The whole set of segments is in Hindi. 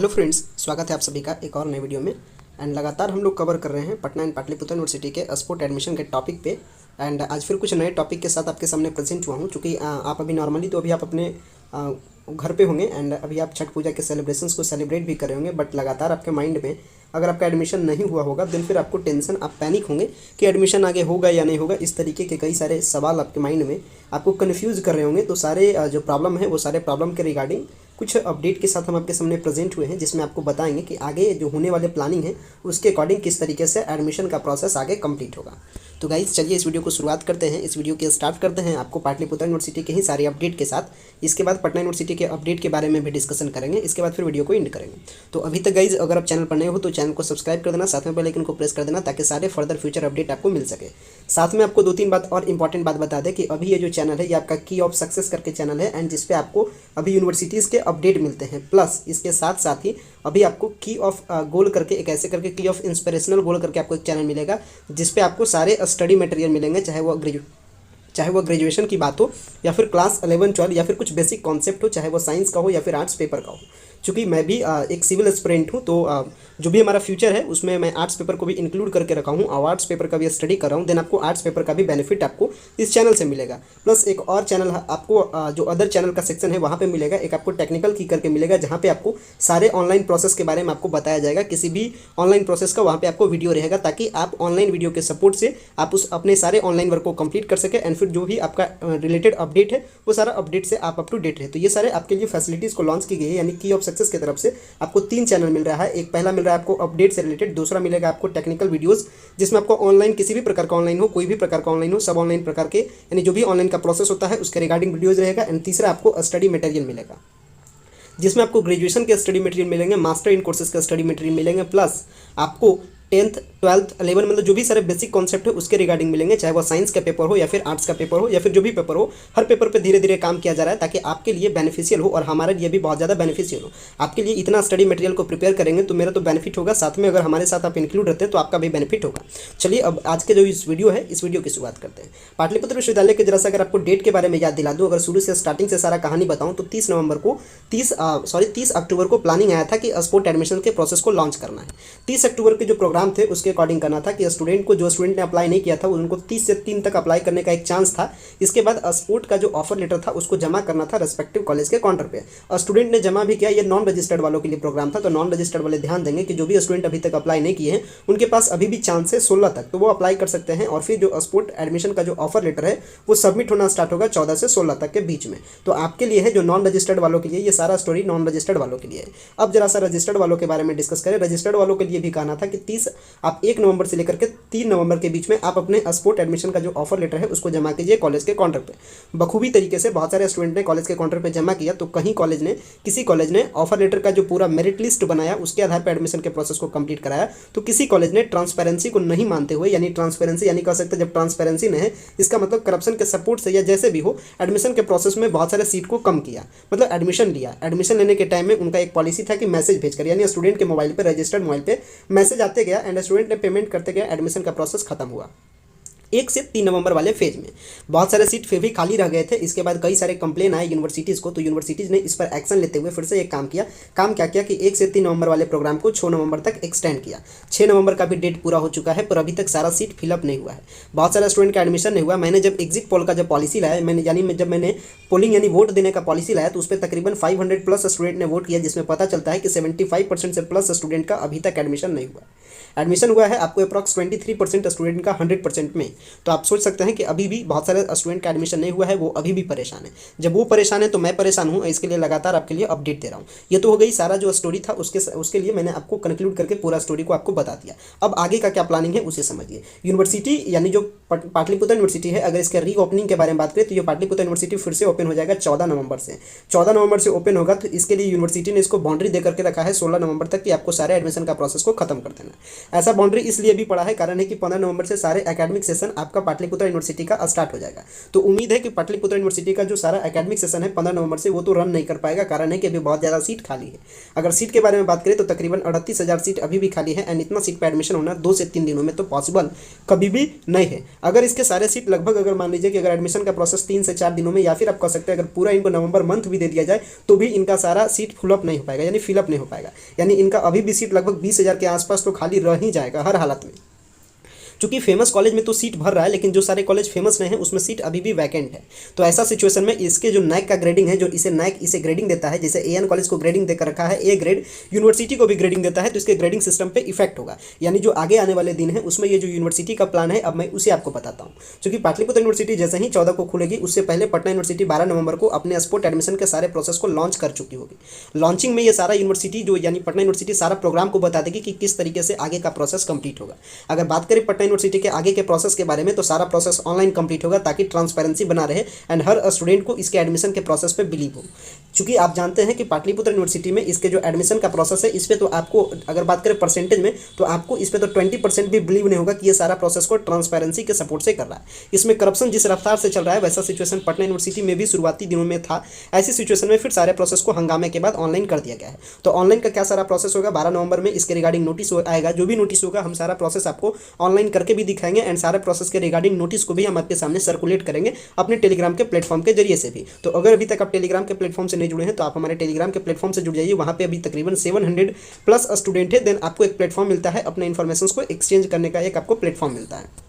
हेलो फ्रेंड्स, स्वागत है आप सभी का एक और नए वीडियो में। एंड लगातार हम लोग कवर कर रहे हैं पटना एंड पाटलिपुत्र यूनिवर्सिटी के स्पोर्ट एडमिशन के टॉपिक पे। एंड आज फिर कुछ नए टॉपिक के साथ आपके सामने प्रेजेंट हुआ हूँ। चूँकि आप अभी नॉर्मली तो अभी आप अपने घर पे होंगे एंड अभी आप छठ पूजा के सेलिब्रेशंस को सेलिब्रेट भी कर रहे होंगे, बट लगातार आपके माइंड में अगर आपका एडमिशन नहीं हुआ होगा देन फिर आपको टेंशन, आप पैनिक होंगे कि एडमिशन आगे होगा या नहीं होगा। इस तरीके के कई सारे सवाल आपके माइंड में आपको कन्फ्यूज़ कर रहे होंगे। तो सारे जो प्रॉब्लम है वो सारे प्रॉब्लम के रिगार्डिंग कुछ अपडेट के साथ हम आपके सामने प्रेजेंट हुए हैं, जिसमें आपको बताएंगे कि आगे जो होने वाले प्लानिंग है उसके अकॉर्डिंग किस तरीके से एडमिशन का प्रोसेस आगे कंप्लीट होगा। तो गाइस चलिए इस वीडियो को शुरुआत करते हैं। इस वीडियो के स्टार्ट करते हैं आपको पाटलिपुत्र यूनिवर्सिटी के ही सारे अपडेट के साथ। इसके बाद पटना यूनिवर्सिटी के अपडेट के बारे में भी डिस्कशन करेंगे। इसके बाद फिर वीडियो को एंड करेंगे। तो अभी तक गाइस अगर आप चैनल पर नए हो तो चैनल को सब्सक्राइब कर देना, साथ में बेल आइकन को प्रेस कर देना ताकि सारे फर्दर फ्यूचर अपडेट आपको मिल सके। साथ में आपको दो तीन बात और इंपॉर्टेंट बात बता दें कि अभी ये जो चैनल है ये आपका की ऑफ सक्सेस करके चैनल है, एंड जिसपे आपको अभी यूनिवर्सिटीज़ के अपडेट मिलते हैं। प्लस इसके साथ साथ ही अभी आपको की ऑफ गोल करके एक ऐसे करके की ऑफ इंस्पिरेशनल गोल करके आपको एक चैनल मिलेगा, जिसपे आपको सारे स्टडी मटेरियल मिलेंगे, चाहे वो ग्रेजुएशन की बात हो या फिर क्लास 11 12 या फिर कुछ बेसिक कॉन्सेप्ट हो, चाहे वो साइंस का हो या फिर आर्ट्स पेपर का हो। चूँकि मैं भी एक सिविल एस्पिरेंट हूँ, तो जो भी हमारा फ्यूचर है उसमें मैं आर्ट्स पेपर को भी इंक्लूड करके रखा हूँ और आर्ट्स पेपर का भी स्टडी कर रहा हूँ। देन आपको आर्ट्स पेपर का भी बेनिफिट आपको इस चैनल से मिलेगा। प्लस एक और चैनल आपको जो अदर चैनल का सेक्शन है वहाँ पे मिलेगा, एक आपको टेक्निकल की करके मिलेगा, जहाँ पे आपको सारे ऑनलाइन प्रोसेस के बारे में आपको बताया जाएगा। किसी भी ऑनलाइन प्रोसेस का वहाँ पे आपको वीडियो रहेगा, ताकि आप ऑनलाइन वीडियो के सपोर्ट से आप उस अपने सारे ऑनलाइन वर्क को कंप्लीट कर सके, एंड फिर जो भी आपका रिलेटेड अपडेट है वो सारा अपडेट से आप अप टू डेट रहे। तो ये सारे आपके लिए फैसिलिटीज़ को लॉन्च की गई है, यानी की ऑफ सक्सेस की तरफ से आपको 3 चैनल मिल रहा है। एक पहला मिल रहा है आपको अपडेट से रिलेटेड, दूसरा मिलेगा आपको टेक्निकल वीडियोस जिसमें आपको ऑनलाइन किसी भी प्रकार का ऑनलाइन हो, कोई भी प्रकार का ऑनलाइन हो, सब ऑनलाइन प्रकार के यानी जो भी ऑनलाइन का प्रोसेस होता है उसके रिगार्डिंग वीडियोस रहेगा। एंड तीसरा आपको स्टडी मटेरियल मिलेगा, जिसमें आपको ग्रेजुएशन के स्टडी मटेरियल मिलेंगे, मास्टर इन कोर्सेज का स्टडी मटेरियल मिलेंगे, प्लस आपको 10th 12th 11 मतलब जो भी सारे बेसिक कॉन्सेप्ट है उसके रिगार्डिंग मिलेंगे, चाहे वो साइंस का पेपर हो या फिर आर्ट्स का पेपर हो या फिर जो भी पेपर हो। हर पेपर पे धीरे धीरे काम किया जा रहा है ताकि आपके लिए बेनिफिशियल हो और हमारे लिए भी बहुत ज़्यादा बेनिफिशियल हो। आपके लिए इतना स्टडी मटेरियल को प्रिपेयर करेंगे तो मेरा तो बेनिफिट होगा, साथ में अगर हमारे साथ आप इंक्लूड रहते हैं तो आपका भी बेनिफिट होगा। चलिए अब आज के जो इस वीडियो है इस वीडियो की शुरुआत करते हैं। पाटलिपुत्र विश्वविद्यालय के जरा सा अगर आपको डेट के बारे में याद दिला दूँ, अगर शुरू से स्टार्टिंग से सारा कहानी बताऊँ तो 30 अक्टूबर को प्लानिंग आया था कि स्पोर्ट एडमिशन के प्रोसेस को लॉन्च करना है। 30 अक्टूबर के जो प्रोग्राम थे उसके अकॉर्डिंग करना था कि जो स्टूडेंट ने अप्लाई नहीं किया था उनको 30 से 3 तक अप्लाई करने का एक चांस था। इसके बाद स्पोर्ट का जो ऑफर लेटर था उसको जमा करना था रेस्पेक्टिव कॉलेज के काउंटर पे। स्टूडेंट ने जमा भी किया। ये नॉन रजिस्टर्ड वालों के लिए प्रोग्राम था, तो नॉन रजिस्टर्ड वाले ध्यान देंगे कि जो भी स्टूडेंट अभी तक अप्लाई नहीं किए हैं उनके पास अभी भी चांस है 16 तक, तो वो अप्लाई कर सकते हैं। और फिर जो स्पोर्ट एडमिशन का जो ऑफर लेटर है वो सबमिट होना स्टार्ट होगा 14 से 16 तक के बीच में। तो आपके लिए है जो नॉन रजिस्टर्ड वालों के लिए, ये सारा स्टोरी नॉन रजिस्टर्ड वालों के लिए है। अब जरा सा रजिस्टर्ड वालों के बारे में डिस्कस करें। रजिस्टर्ड वालों के लिए भी कहना था कि 1 नवंबर से लेकर के 3 नवंबर के बीच में आप अपने स्पोर्ट एडमिशन का जो ऑफर लेटर है उसको जमा कीजिए कॉलेज के काउंटर पे। बखूबी तरीके से बहुत सारे स्टूडेंट ने कॉलेज के काउंटर पे जमा किया, तो किसी कॉलेज ने ऑफर लेटर का जो पूरा मेरिट लिस्ट बनाया उसके आधार पर एडमिशन के प्रोसेस को कंप्लीट कराया। तो किसी कॉलेज ने ट्रांसपेरेंसी को नहीं मानते हुए, यानी ट्रांसपेरेंसी यानी कह सकते हैं जब ट्रांसपेरेंसी नहीं है इसका मतलब करप्शन के सपोर्ट से या जैसे भी हो, एडमिशन के प्रोसेस में बहुत सारे सीट को कम किया, मतलब एडमिशन लिया। एडमिशन लेने के टाइम में उनका एक पॉलिसी था कि मैसेज भेजकर, यानी स्टूडेंट के मोबाइल पर, रजिस्टर्ड मोबाइल पे मैसेज आते गया एंड स्टूडेंट ने पेमेंट करते गया, एडमिशन का प्रोसेस खत्म हुआ। 1 से 3 नवंबर वाले फेज में बहुत सारे सीट फिर भी खाली रह गए थे। इसके बाद कई सारे कंप्लेन आए यूनिवर्सिटीज़ को, तो यूनिवर्सिटीज़ ने इस पर एक्शन लेते हुए फिर से एक काम क्या किया कि 1 से 3 नवंबर वाले प्रोग्राम को 6 नवंबर तक एक्सटेंड किया। 6 नवंबर का भी डेट पूरा हो चुका है, पर अभी तक सारा सीट फिलअप नहीं हुआ है। बहुत सारे स्टूडेंट का एडमिशन नहीं हुआ। मैंने जब एग्जिट पोल का जब पॉलिसी लाया, जब मैंने पोलिंग यानी वोट देने का पॉलिसी लाया, तो उस पर तकरीबन 500 प्लस स्टूडेंट ने वोट किया, जिसमें पता चलता है कि 75% से प्लस स्टूडेंट का अभी तक एडमिशन नहीं हुआ। एडमिशन हुआ है आपको अप्रॉक्स 23% स्टूडेंट का 100% में। तो आप सोच सकते हैं कि अभी भी बहुत सारे स्टूडेंट का एडमिशन नहीं हुआ है, वो अभी भी परेशान है। जब वो परेशान है तो मैं परेशान हूँ, इसके लिए लगातार आपके लिए अपडेट दे रहा हूँ। ये तो हो गई सारा जो स्टोरी था उसके लिए मैंने आपको कंक्लूड करके पूरा स्टोरी को आपको बता दिया। अब आगे का क्या प्लानिंग है उसे समझिए। यूनिवर्सिटी यानी जो पाटलिपुत्र यूनिवर्सिटी है, अगर इसके रीओपनिंग के बारे में बात करें तो ये पाटलिपुत्र यूनिवर्सिटी फिर से ओपन हो जाएगा 14 नवंबर से। 14 नवंबर से ओपन होगा, तो इसके लिए यूनिवर्सिटी ने इसको बाउंड्री दे करके रखा है 16 नवंबर तक कि आपको सारे एडमिशन का प्रोसेस को खत्म कर देना। ऐसा बाउंड्री इसलिए भी पड़ा है, कारण है कि 15 नवंबर से सारे एकेडमिक सेशन आपका पाटलिपुत्र यूनिवर्सिटी का स्टार्ट हो जाएगा। तो उम्मीद है कि पाटलिपुत्र यूनिवर्सिटी का जो सारा एकेडमिक सेशन है 15 नवंबर से, वो तो रन नहीं कर पाएगा, कारण है कि अभी बहुत ज़्यादा सीट खाली है। अगर सीट के बारे में बात करें तो तकरीबन 38,000 सीट अभी भी खाली है, एंड इतना सीट पर एडमिशन होना 2 से 3 दिनों में तो पॉसिबल कभी भी नहीं है। अगर इसके सारे सीट लगभग, अगर मान लीजिए कि अगर एडमिशन का प्रोसेस 3 से 4 दिनों में, या फिर आप कह सकते हैं अगर पूरा इनको नवंबर मंथ भी दे दिया जाए तो भी इनका सारा सीट फुलअप नहीं हो पाएगा, यानी फिलअप नहीं हो पाएगा। यानी इनका अभी भी सीट लगभग 20,000 के आसपास तो खाली रह ही जाएगा हर हालत में। चूंकि फेमस कॉलेज में तो सीट भर रहा है, लेकिन जो सारे कॉलेज फेमस नहीं है उसमें सीट अभी भी वैकेंट है। तो ऐसा सिचुएशन में इसके जो नैक का ग्रेडिंग है, जो इसे नैक इसे ग्रेडिंग देता है, जैसे एएन कॉलेज को ग्रेडिंग देकर रखा है ए ग्रेड, यूनिवर्सिटी को भी ग्रेडिंग देता है, तो इसके ग्रेडिंग सिस्टम पे इफेक्ट होगा। यानी जो आगे आने वाले दिन है उसमें ये जो यूनिवर्सिटी का प्लान है, अब मैं उसे आपको बताता हूँ। चूंकि पाटलिपुत्र यूनिवर्सिटी जैसे ही 14 को खुलेगी, उससे पहले पटना यूनिवर्सिटी 12 नवंबर को अपने स्पोर्ट एडमिशन के सारे प्रोसेस को लॉन्च कर चुकी होगी। लॉन्चिंग में ये सारा यूनिवर्सिटी जो, यानी पटना यूनिवर्सिटी सारा प्रोग्राम को बता देगी कि किस तरीके से आगे का प्रोसेस कंप्लीट होगा। अगर बात करें पटना यूनिवर्सिटी के आगे के प्रोसेस के बारे में, तो सारा प्रोसेस ऑनलाइन कंप्लीट होगा ताकि ट्रांसपेरेंसी बना रहे एंड हर स्टूडेंट को इसके एडमिशन के प्रोसेस पे बिलीव हो। चूंकि आप जानते हैं कि पाटलिपुत्र यूनिवर्सिटी में इसके जो एडमिशन का प्रोसेस है, इस पे तो आपको, अगर बात करें परसेंटेज में, तो आपको इस पे तो 20% भी बिलीव नहीं होगा कि ये सारा प्रोसेस को ट्रांसपेरेंसी के सपोर्ट से कर रहा है। इसमें करप्शन जिस रफ्तार से चल रहा है, वैसा सिचुएशन पटना यूनिवर्सिटी में भी शुरुआती दिनों में था। ऐसी सिचुएशन में फिर सारे प्रोसेस को हंगामे के बाद ऑनलाइन कर दिया गया है। तो ऑनलाइन का क्या सारा प्रोसेस होगा, 12 नवंबर में इसके रिगार्डिंग नोटिस आएगा। जो भी नोटिस होगा हम सारा प्रोसेस आपको ऑनलाइन करके भी दिखाएंगे, एंड सारे प्रोसेस के रिगार्डिंग नोटिस को भी हम आपके सामने सर्कुलेट करेंगे अपने टेलीग्राम के प्लेटफॉर्म के जरिए से भी। तो अगर अभी तक आप टेलीग्राम के प्लेटफॉर्म से नहीं जुड़े हैं तो आप हमारे टेलीग्राम के प्लेटफॉर्म से जुड़ जाइए। वहाँ पे अभी तकरीबन 700 प्लस स्टूडेंट है, देन आपको एक प्लेटफॉर्म मिलता है, अपने इन्फॉर्मेशन को एक्सचेंज करने का एक आपको प्लेटफॉर्म मिलता है।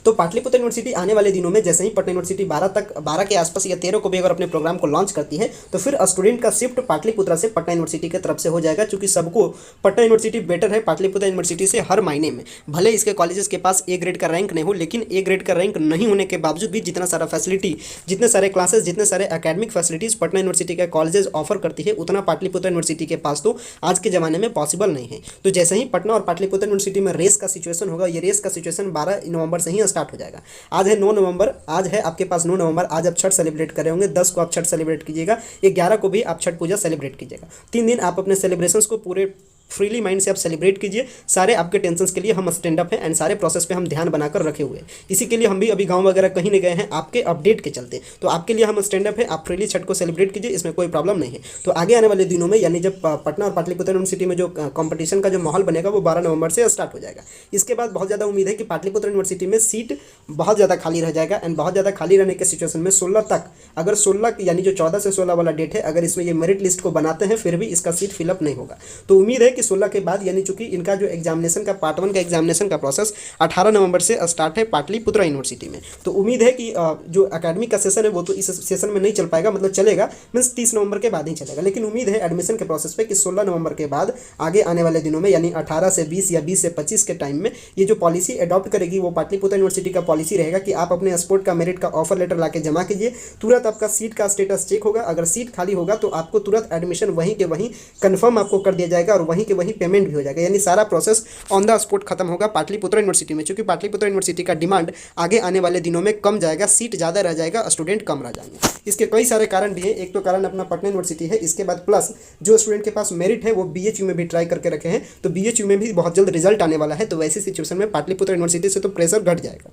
तो पाटलिपुत्र यूनिवर्सिटी आने वाले दिनों में जैसे ही पटना यूनिवर्सिटी 12 के आसपास या 13 को भी अगर अपने प्रोग्राम को लॉन्च करती है, तो फिर स्टूडेंट का शिफ्ट पाटलिपुत्र से पटना यूनिवर्सिटी की तरफ से हो जाएगा। क्योंकि सबको पटना यूनिवर्सिटी बेटर है पाटलिपुत्र यूनिवर्सिटी से हर मायने में। भले इसके कॉलेजेस के पास ए ग्रेड का रैंक नहीं हो, लेकिन ए ग्रेड का रैंक नहीं होने के बावजूद भी जितना सारा फैसिलिटी, जितने सारे क्लासेस, जितने सारे एकेडमिक फैसिलिटीज़ पटना यूनिवर्सिटी के कॉलेजेस ऑफर करती है, उतना पाटलिपुत्र यूनिवर्सिटी के पास तो आज के ज़माने में पॉसिबल नहीं है। तो जैसे ही पटना और पाटलिपुत्र यूनिवर्सिटी में रेस का सिचुएशन होगा, ये रेस का सिचुएशन 12 नवंबर से ही स्टार्ट हो जाएगा। आज है 9 नवंबर, आज है आपके पास 9 नवंबर। आज आप छठ सेलिब्रेट कर रहे होंगे, 10 को आप छठ सेलिब्रेट कीजिएगा, 11 को भी आप छठ पूजा सेलिब्रेट कीजिएगा। 3 दिन आप अपने सेलिब्रेशंस को पूरे फ्रीली माइंड से आप सेलिब्रेट कीजिए। सारे आपके टेंशन्स के लिए हम स्टैंड अप हैं, एंड सारे प्रोसेस पे हम ध्यान बनाकर रखे हुए हैं। इसी के लिए हम भी अभी गांव वगैरह कहीं नहीं गए हैं आपके अपडेट के चलते। तो आपके लिए हम स्टैंड अप है, आप फ्रीली छठ को सेलिब्रेट कीजिए, इसमें कोई प्रॉब्लम नहीं है। तो आगे आने वाले दिनों में, यानी जब पटना और पाटलिपुत्र यूनिवर्सिटी में जो कंपटीशन का जो माहौल बनेगा वो 12 नवंबर से स्टार्ट हो जाएगा। इसके बाद बहुत ज़्यादा उम्मीद है कि पाटलिपुत्र यूनिवर्सिटी में सीट बहुत ज़्यादा खाली रह जाएगा, एंड बहुत ज़्यादा खाली रहने के सिचुएशन में 16 तक, अगर 16 यानी जो 14 से 16 वाला डेट है, अगर इसमें ये मेरिट लिस्ट को बनाते हैं फिर भी इसका सीट फिलअप नहीं होगा। तो उम्मीद है कि 16 के बाद, यानी चूंकि इनका जो एग्जामिनेशन का पार्ट 1 का एग्जामिनेशन का प्रोसेस 18 नवंबर से स्टार्ट है पाटलिपुत्र यूनिवर्सिटी में। तो उम्मीद है कि जो एकेडमिक का सेशन है वो तो इस सेशन में नहीं चल पाएगा, मतलब चलेगा मीन्स 30 नवंबर के बाद ही चलेगा। लेकिन उम्मीद है एडमिशन के प्रोसेस पे कि 16 नवंबर के बाद आगे आने वाले दिनों में, यानी 18 से 20 या 20 से 25 के टाइम में, ये जो पॉलिसी अडॉप्ट करेगी वो पाटलिपुत्र यूनिवर्सिटी का पॉलिसी रहेगा कि आप अपने स्पोर्ट का मेरिट का ऑफर लेटर ला के जमा कीजिए, तुरंत आपका सीट का स्टेटस चेक होगा। अगर सीट खाली होगा तो आपको तुरंत एडमिशन वहीं के वहीं कन्फर्म आपको कर दिया जाएगा, और वहीं के वहीं पेमेंट भी हो जाएगा। यानी सारा प्रोसेस ऑन द स्पॉट खत्म होगा पाटलिपुत्र यूनिवर्सिटी में। चूंकि पाटलिपुत्र यूनिवर्सिटी का डिमांड आगे आने वाले दिनों में कम जाएगा, सीट ज़्यादा रह जाएगा, स्टूडेंट कम रह जाएंगे। इसके कई सारे कारण भी हैं। एक तो कारण अपना पटना यूनिवर्सिटी है, इसके बाद प्लस जो स्टूडेंट के पास मेरिट है वो बीएचयू में भी ट्राई करके रखे हैं, तो बीएचयू में भी बहुत जल्द रिजल्ट आने वाला है। तो वैसी सिचुएशन में पाटलिपुत्र यूनिवर्सिटी से तो प्रेशर घट जाएगा।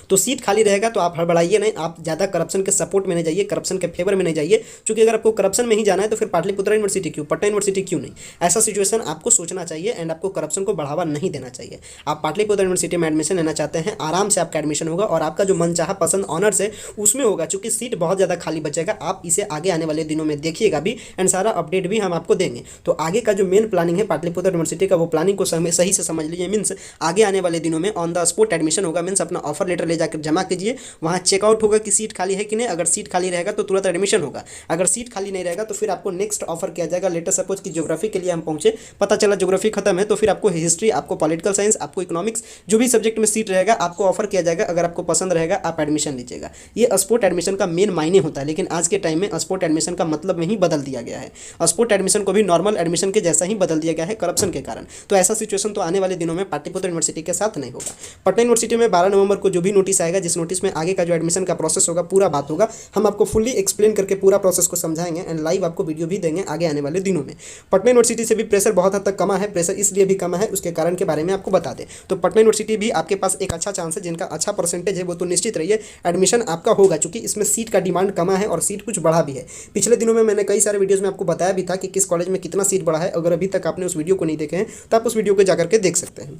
तो सीट खाली रहेगा तो आप हड़बड़ाइए नहीं, आप ज़्यादा करप्शन के सपोर्ट में नहीं जाइए, करप्शन के फेवर में नहीं जाइए। क्योंकि अगर आपको करप्शन में ही जाना है तो फिर पाटलिपुत्र यूनिवर्सिटी क्यों, पटना यूनिवर्सिटी क्यों नहीं? ऐसा सिचुएशन आपको सोचना चाहिए, एंड आपको करप्शन को बढ़ावा नहीं देना चाहिए। आप पाटलिपुत्र यूनिवर्सिटी में एडमिशन लेना चाहते हैं, आराम से आपका एडमिशन होगा, और आपका जो मनचाहा पसंद ऑनर्स है उसमें होगा। चूँकि सीट बहुत ज़्यादा खाली बचेगा, आप इसे आगे आने वाले दिनों में देखिएगा भी, एंड सारा अपडेट भी हम आपको देंगे। तो आगे का जो मेन प्लानिंग है पाटलिपुत्र यूनिवर्सिटी का, वो प्लानिंग को सही से समझ लीजिए। मीन्स आगे आने वाले दिनों में ऑन द स्पॉट एडमिशन होगा, मीन्स अपना ऑफर लेटर ले जाकर जमा कीजिए, वहाँ चेकआउट होगा कि सीट खाली है कि नहीं। अगर सीट खाली रहेगा तो तुरंत एडमिशन होगा, अगर सीट खाली नहीं रहेगा तो फिर आपको नेक्स्ट ऑफर किया जाएगा। लेटर सपोज कि ज्योग्राफी के लिए हम पहुंचे, पता चला ज्योग्राफी खत्म है, तो फिर आपको हिस्ट्री, आपको पॉलिटिकल साइंस, आपको इकोनॉमिक्स, जो भी सब्जेक्ट में सीट रहेगा आपको ऑफर किया जाएगा। अगर आपको पसंद रहेगा आप एडमिशन लीजिएगा। ये स्पोर्ट एडमिशन का मेन मायने होता है, लेकिन आज के टाइम में स्पोर्ट एडमिशन का मतलब में ही बदल दिया गया है। स्पोर्ट एडमिशन को भी नॉर्मल एडमिशन के जैसा ही बदल दिया गया है करप्शन के कारण। तो ऐसा सिचुएशन तो आने वाले दिनों में पाटलिपुत्र यूनिवर्सिटी के साथ नहीं होगा। पटना यूनिवर्सिटी में 12 नवंबर को जो भी नोटिस आएगा, जिस नोटिस में आगे का जो एडमिशन का प्रोसेस होगा पूरा बात होगा। हम आपको फुल्ली एक्सप्लेन करके पूरा प्रोसेस को समझाएंगे एंड लाइव आपको वीडियो भी देंगे आगे आने वाले दिनों में। पटना यूनिवर्सिटी से भी प्रेशर बहुत हद तक कमा है। प्रेशर इसलिए भी कमा है, उसके कारण के बारे में आपको बता दें तो पटना यूनिवर्सिटी भी आपके पास एक अच्छा चांस है, जिनका अच्छा परसेंटेज है वो तो निश्चित रहिए एडमिशन आपका होगा, चूंकि इसमें सीट का डिमांड कमा है और सीट कुछ बढ़ा भी है। पिछले दिनों में मैंने कई सारे वीडियोस में आपको बताया भी था कि किस कॉलेज में कितना सीट बढ़ा है। अगर अभी तक आपने उस वीडियो को नहीं देखे हैं तो आप उस वीडियो को जाकर के देख सकते हैं।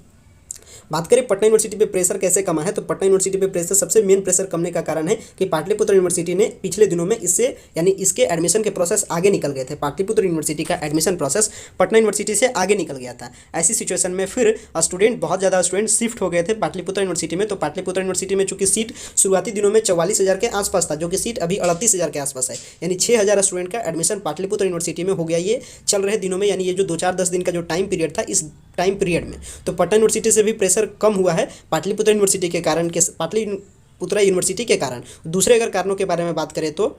बात करें पटना यूनिवर्सिटी पे प्रेशर कैसे कमा है, तो पटना यूनिवर्सिटी पे प्रेशर सबसे मेन प्रेशर कमने का कारण है कि पाटलिपुत्र यूनिवर्सिटी ने पिछले दिनों में इससे यानी इसके एडमिशन के प्रोसेस आगे निकल गए थे। पाटलिपुत्र यूनिवर्सिटी का एडमिशन प्रोसेस पटना यूनिवर्सिटी से आगे निकल गया था। ऐसी सिचुएशन में फिर बहुत ज़्यादा स्टूडेंट शिफ्ट हो गए थे पाटलिपुत्र यूनिवर्सिटी में। तो पाटलिपुत्र यूनिवर्सिटी में चूंकि सीट शुरुआती दिनों में 44,000 के आसपास था, जो कि सीट अभी 38,000 के आसपास है, यानी 6,000 स्टूडेंट का एडमिशन पाटलिपुत्र यूनिवर्सिटी में हो गया ये चल रहे दिनों में, यानी ये जो 2-4-10 दिन का जो टाइम पीरियड था, इस टाइम पीरियड में तो पटना यूनिवर्सिटी से भी प्रेशर कम हुआ है पाटलिपुत्र यूनिवर्सिटी के कारण के पाटलिपुत्र यूनिवर्सिटी के कारण। दूसरे अगर कारणों के बारे में बात करें तो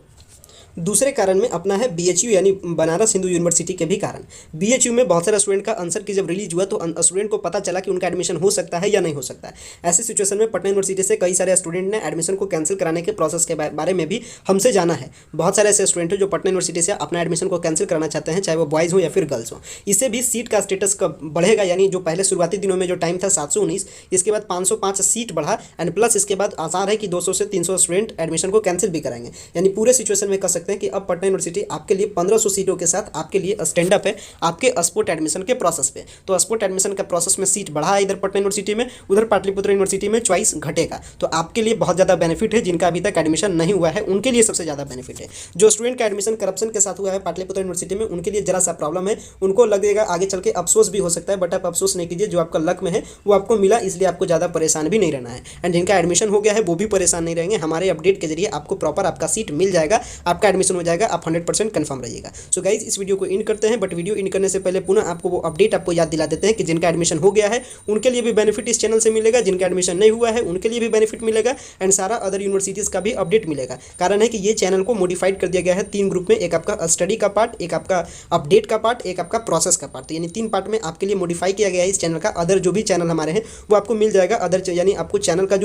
दूसरे कारण में अपना है BHU यानी बनारस हिंदू यूनिवर्सिटी के भी कारण। BHU में बहुत सारे स्टूडेंट का आंसर की जब रिलीज हुआ तो स्टूडेंट को पता चला कि उनका एडमिशन हो सकता है या नहीं हो सकता है। ऐसी सिचुएशन में पटना यूनिवर्सिटी से कई सारे स्टूडेंट ने एडमिशन को कैंसिल कराने के प्रोसेस के बारे में भी हमसे जाना है। बहुत सारे ऐसे स्टूडेंट हैं जो पटना यूनिवर्सिटी से अपना एडमिशन को कैंसिल कराना चाहते हैं, चाहे वो बॉयज़ हो या फिर गर्ल्स हो। इससे भी सीट का स्टेटस बढ़ेगा, यानी जो पहले शुरुआती दिनों में जो टाइम था 719, इसके बाद 505 सीट बढ़ा एंड प्लस इसके बाद आसार है कि 200 से 300 स्टूडेंट एडमिशन को कैंसिल भी कराएंगे। यानी पूरे सिचुएशन में कह सकते हैं कि अब पटना यूनिवर्सिटी आपके लिए 1500 सीटों के साथ आपके लिए स्टैंड अप है आपके स्पोर्ट एडमिशन के प्रोसेस पे। तो स्पोर्ट एडमिशन के प्रोसेस में सीट बढ़ा है इधर पटना यूनिवर्सिटी में, उधर पाटलिपुत्र यूनिवर्सिटी में चॉइस घटेगा। तो आपके लिए बहुत ज़्यादा बेनिफिट है। जिनका अभी तक एडमिशन नहीं हुआ है उनके लिए सबसे ज़्यादा बेनिफिट है। जो स्टूडेंट का एडमिशन करप्शन के साथ हुआ है पाटलिपुत्र यूनिवर्सिटी में, उनके लिए जरा सा प्रॉब्लम है। उनको लगेगा आगे चल के अफसोस भी हो सकता है, बट आप अफसोस नहीं कीजिए, जो आपका लक में है वो आपको मिला, इसलिए आपको ज़्यादा परेशान भी नहीं रहना है। एंड जिनका एडमिशन हो गया है वो भी परेशान नहीं रहेंगे। हमारे अपडेट के जरिए आपको प्रॉपर आपका सीट मिल जाएगा, आपका एडमिशन हो जाएगा, आप 100% कन्फर्म रहिएगा। सो गाइज इस वीडियो को इन करते हैं, बट वीडियो इन करने से पहले पुनः आपको वो अपडेट आपको याद दिला देते हैं कि जिनका एडमिशन हो गया है उनके लिए भी बेनिफिट इस चैनल से मिलेगा, जिनका एडमिशन नहीं हुआ है उनके लिए भी बेनिफिट मिलेगा एंड सारा अदर यूनिवर्सिटीज़ का भी अपडेट मिलेगा। कारण है कि ये चैनल को मॉडिफाइड कर दिया गया है 3 ग्रुप में, एक आपका स्टडी का पार्ट, एक आपका अपडेट का पार्ट, एक आपका प्रोसेस का पार्ट। तो यानी 3 पार्ट में आपके लिए मॉडिफाई किया गया है इस चैनल का। अदर जो भी चैनल हमारे हैं वो आपको मिल जाएगा अदर, यानी आपको चैनल का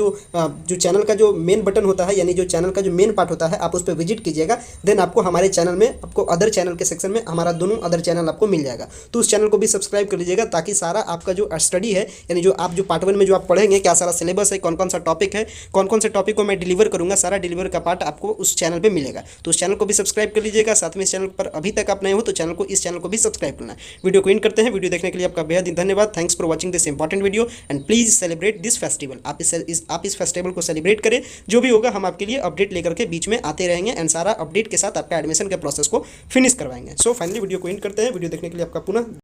चैनल का जो मेन बटन होता है, यानी जो चैनल का जो मेन पार्ट होता है, आप उस पर विजिट कीजिएगा, देन आपको हमारे चैनल में आपको अदर चैनल के सेक्शन में हमारा दोनों अदर चैनल आपको मिल जाएगा। तो उस चैनल को भी सब्सक्राइब कर लीजिएगा, ताकि सारा आपका जो स्टडी है, यानी जो आप जो पार्ट 1 में जो आप पढ़ेंगे, क्या सारा सिलेबस है, कौन कौन सा टॉपिक है, कौन कौन से टॉपिक को मैं डिलीवर करूंगा, सारा डिलीवर का पार्ट आपको उस चैनल पे मिलेगा। तो उस चैनल को भी सब्सक्राइब कर लीजिएगा। साथ में इस चैनल पर अभी तक आप नए हो तो इस चैनल को भी सब्सक्राइब करना है। वीडियो को इन करते हैं। वीडियो देखने के लिए आपका बेहद धन्यवाद। Thanks for watching this important video and please celebrate this festival. आप इस फेस्टिवल को सेलिब्रेट करें। जो भी होगा हम आपके लिए अपडेट लेकर के बीच में आते रहेंगे एंड सारा अपडेट के साथ आपका एडमिशन के प्रोसेस को फिनिश करवाएंगे। सो फाइनली वीडियो को इन करते हैं। वीडियो देखने के लिए आपका पुनः